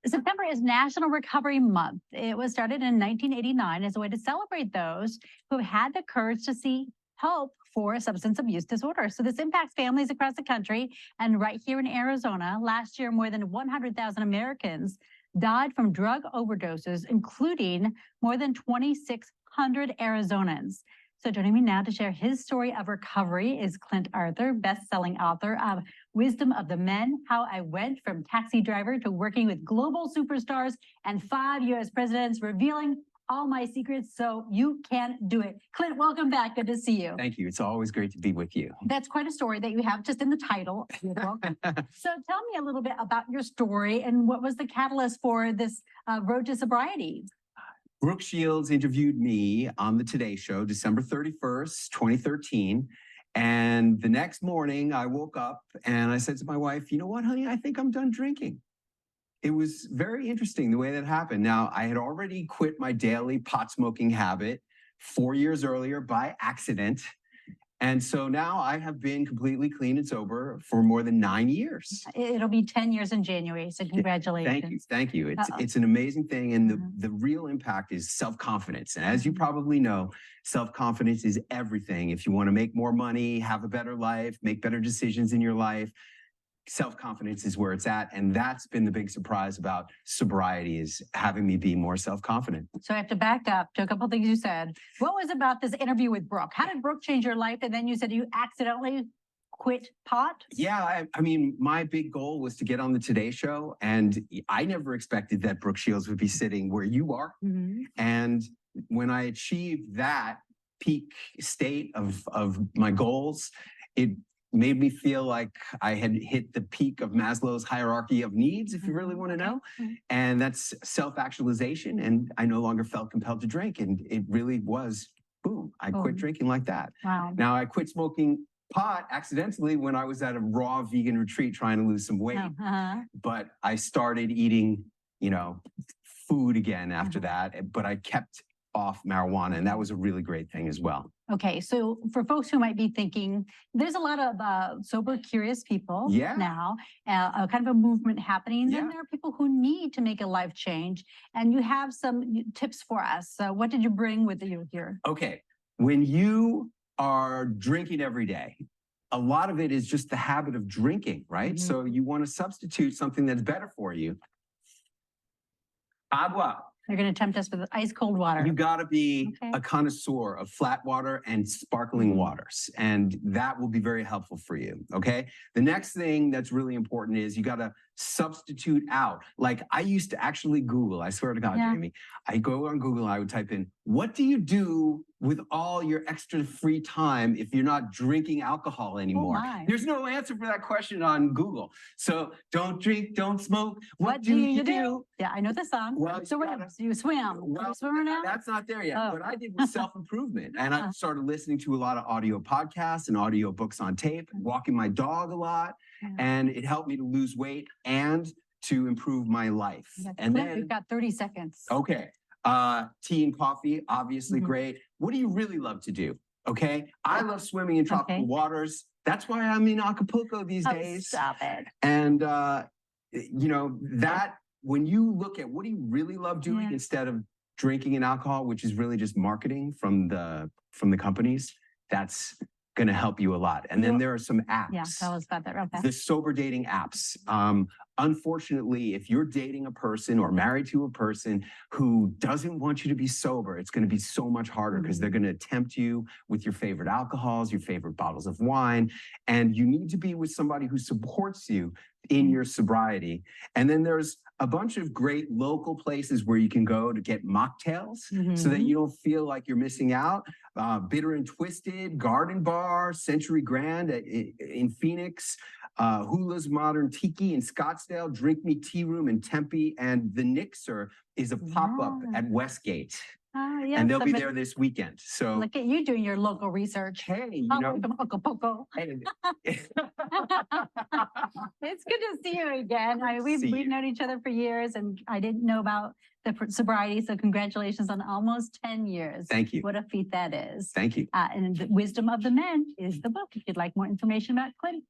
September is National Recovery Month. It was started in 1989 as a way to celebrate those who have had the courage to seek help for substance abuse disorder. So this impacts families across the country. And right here in Arizona, last year, more than 100,000 Americans died from drug overdoses, including more than 2,600 Arizonans. So joining me now to share his story of recovery is Clint Arthur, best-selling author of Wisdom of the Men, How I Went from Taxi Driver to Working with Global Superstars and 5 U.S. Presidents, revealing all my secrets so you can do it. Clint, welcome back. Good to see you. Thank you. It's always great to be with you. That's quite a story that you have just in the title. So tell me a little bit about your story and what was the catalyst for this road to sobriety? Brooke Shields interviewed me on the Today Show, December 31st, 2013. And the next morning I woke up and I said to my wife, you know what, honey, I think I'm done drinking. It was very interesting the way that happened. Now, I had already quit my daily pot smoking habit 4 years earlier by accident. And so now I have been completely clean and sober for more than 9 years. It'll be 10 years in January, so congratulations. Thank you. Thank you. It's an amazing thing. And the real impact is self-confidence. And as you probably know, self-confidence is everything. If you want to make more money, have a better life, make better decisions in your life, self-confidence is where it's at. And that's been the big surprise about sobriety, is having me be more self-confident. So I have to back up to a couple of things you said. What was about this interview with Brooke? How did Brooke change your life? And then you said you accidentally quit pot? Yeah, I mean, my big goal was to get on the Today Show. And I never expected that Brooke Shields would be sitting where you are. And when I achieved that peak state of my goals, it made me feel like I had hit the peak of Maslow's hierarchy of needs, if you really want to know. And that's self-actualization. And I no longer felt compelled to drink. And it really was, boom, I quit drinking like that. Wow. Now, I quit smoking pot accidentally when I was at a raw vegan retreat trying to lose some weight. But I started eating, food again after that. But I kept off marijuana, and that was a really great thing as well. Okay, so for folks who might be thinking, there's a lot of sober, curious people now, kind of a movement happening. Then there are people who need to make a life change, and you have some tips for us. So what did you bring with you here? Okay, when you are drinking every day, a lot of it is just the habit of drinking, right? So you want to substitute something that's better for you. Agua. They're going to tempt us with ice cold water. You got to be a connoisseur of flat water and sparkling waters, and that will be very helpful for you. Okay. The next thing that's really important is you got to substitute out. Like I used to actually Google, I swear to God, Jaime, I go on Google and I would type in, what do you do with all your extra free time if you're not drinking alcohol anymore? There's no answer for that question on Google. So don't drink, don't smoke. What do you do? Yeah, I know the song. Well, so you swim. Well, you swimmer now? That's not there yet. What I did was self-improvement. And I started listening to a lot of audio podcasts and audio books on tape, walking my dog a lot. And it helped me to lose weight and to improve my life. And then we've got 30 seconds. Okay. Tea and coffee, obviously great. What do you really love to do? Okay. I love swimming in tropical waters. That's why I'm in Acapulco these days. Stop it. And, that when you look at what do you really love doing instead of drinking and alcohol, which is really just marketing from the companies, that's going to help you a lot. And then there are some apps. Yeah, tell us about that. Okay. The sober dating apps. Unfortunately, if you're dating a person or married to a person who doesn't want you to be sober, it's going to be so much harder because they're going to tempt you with your favorite alcohols, your favorite bottles of wine, and you need to be with somebody who supports you in your sobriety. And then there's a bunch of great local places where you can go to get mocktails so that you don't feel like you're missing out. Bitter and Twisted, Garden Bar, Century Grand in Phoenix, Hula's Modern Tiki in Scottsdale, Drink Me Tea Room in Tempe, and The Nixer is a pop-up at Westgate. And they'll be there this weekend. So look at you doing your local research. Hey, from Acapulco. It's good to see you again. We've known each other for years, and I didn't know about the sobriety. So congratulations on almost 10 years. Thank you. What a feat that is. Thank you. And the Wisdom of the Men is the book if you'd like more information about Clint.